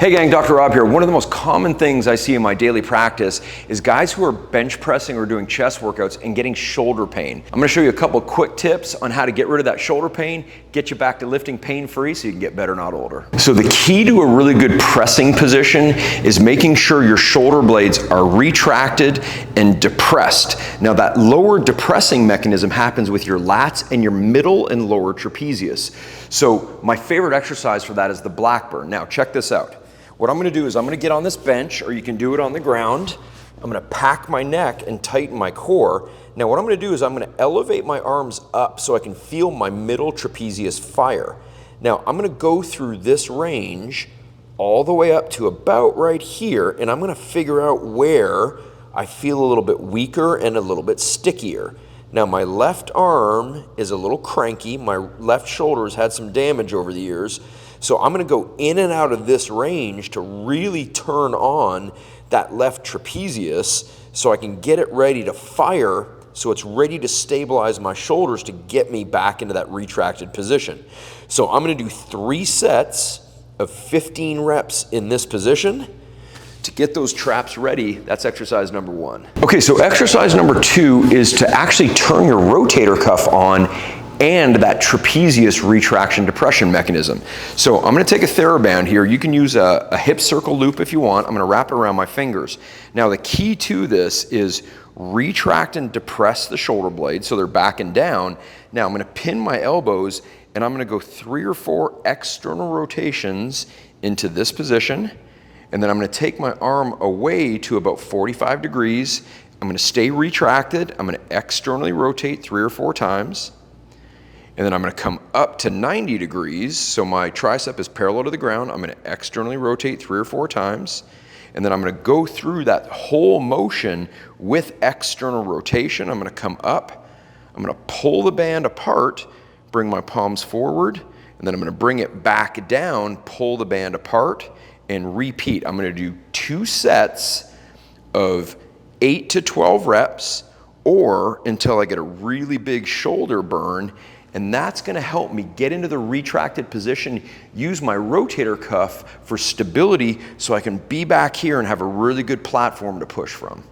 Hey gang, Dr. Rob here. One of the most common things I see in my daily practice is guys who are bench pressing or doing chest workouts and getting shoulder pain. I'm gonna show you a couple of quick tips on how to get rid of that shoulder pain, get you back to lifting pain-free so you can get better, not older. So the key to a really good pressing position is making sure your shoulder blades are retracted and depressed. Now that lower depressing mechanism happens with your lats and your middle and lower trapezius. So my favorite exercise for that is the Blackburn. Now check this out. What I'm gonna do is I'm gonna get on this bench, or you can do it on the ground. I'm gonna pack my neck and tighten my core. Now what I'm gonna do is I'm gonna elevate my arms up so I can feel my middle trapezius fire. Now I'm gonna go through this range all the way up to about right here, and I'm gonna figure out where I feel a little bit weaker and a little bit stickier. Now my left arm is a little cranky. My left shoulder's had some damage over the years. So I'm gonna go in and out of this range to really turn on that left trapezius so I can get it ready to fire, so it's ready to stabilize my shoulders to get me back into that retracted position. So I'm gonna do 3 sets of 15 reps in this position. To get those traps ready, that's exercise number 1. Okay, so exercise number 2 is to actually turn your rotator cuff on and that trapezius retraction depression mechanism. So I'm gonna take a TheraBand here. You can use a hip circle loop if you want. I'm gonna wrap it around my fingers. Now the key to this is retract and depress the shoulder blades so they're back and down. Now I'm gonna pin my elbows and I'm gonna go 3 or 4 external rotations into this position. And then I'm gonna take my arm away to about 45 degrees. I'm gonna stay retracted. I'm gonna externally rotate 3 or 4 times. And then I'm gonna come up to 90 degrees, so my tricep is parallel to the ground. I'm gonna externally rotate 3 or 4 times. And then I'm gonna go through that whole motion with external rotation. I'm gonna come up, I'm gonna pull the band apart, bring my palms forward, and then I'm gonna bring it back down, pull the band apart, and repeat. I'm gonna do 2 sets of 8 to 12 reps, or until I get a really big shoulder burn. And that's gonna help me get into the retracted position, use my rotator cuff for stability so I can be back here and have a really good platform to push from.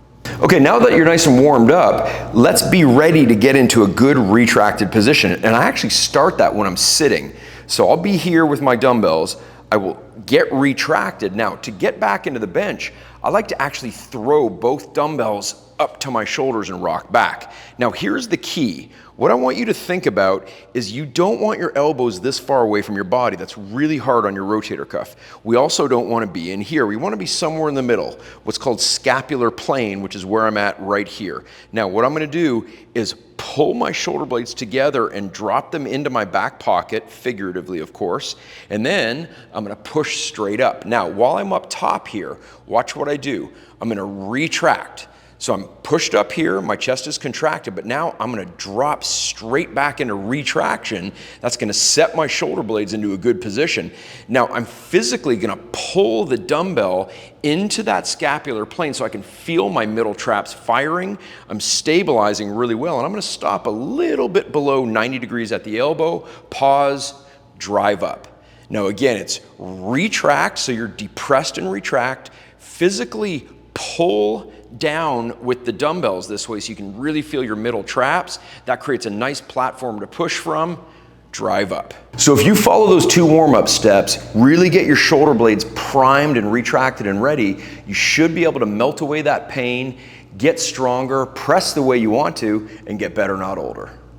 Okay, now that you're nice and warmed up, let's be ready to get into a good retracted position. And I actually start that when I'm sitting. So I'll be here with my dumbbells. I will get retracted. Now, to get back into the bench, I like to actually throw both dumbbells up to my shoulders and rock back. Now, here's the key. What I want you to think about is you don't want your elbows this far away from your body. That's really hard on your rotator cuff. We also don't want to be in here. We want to be somewhere in the middle, what's called scapular plane, which is where I'm at right here. Now, what I'm going to do is pull my shoulder blades together and drop them into my back pocket, figuratively, of course, and then I'm going to push straight up. Now, while I'm up top here, watch what I do. I'm going to retract. So I'm pushed up here, my chest is contracted, but now I'm gonna drop straight back into retraction. That's gonna set my shoulder blades into a good position. Now I'm physically gonna pull the dumbbell into that scapular plane so I can feel my middle traps firing. I'm stabilizing really well, and I'm gonna stop a little bit below 90 degrees at the elbow, pause, drive up. Now again, it's retract, so you're depressed and retract, physically pull down with the dumbbells this way so you can really feel your middle traps. That creates a nice platform to push from, drive up. So if you follow those 2 warm-up steps, really get your shoulder blades primed and retracted and ready, you should be able to melt away that pain, get stronger, press the way you want to, and get better, not older.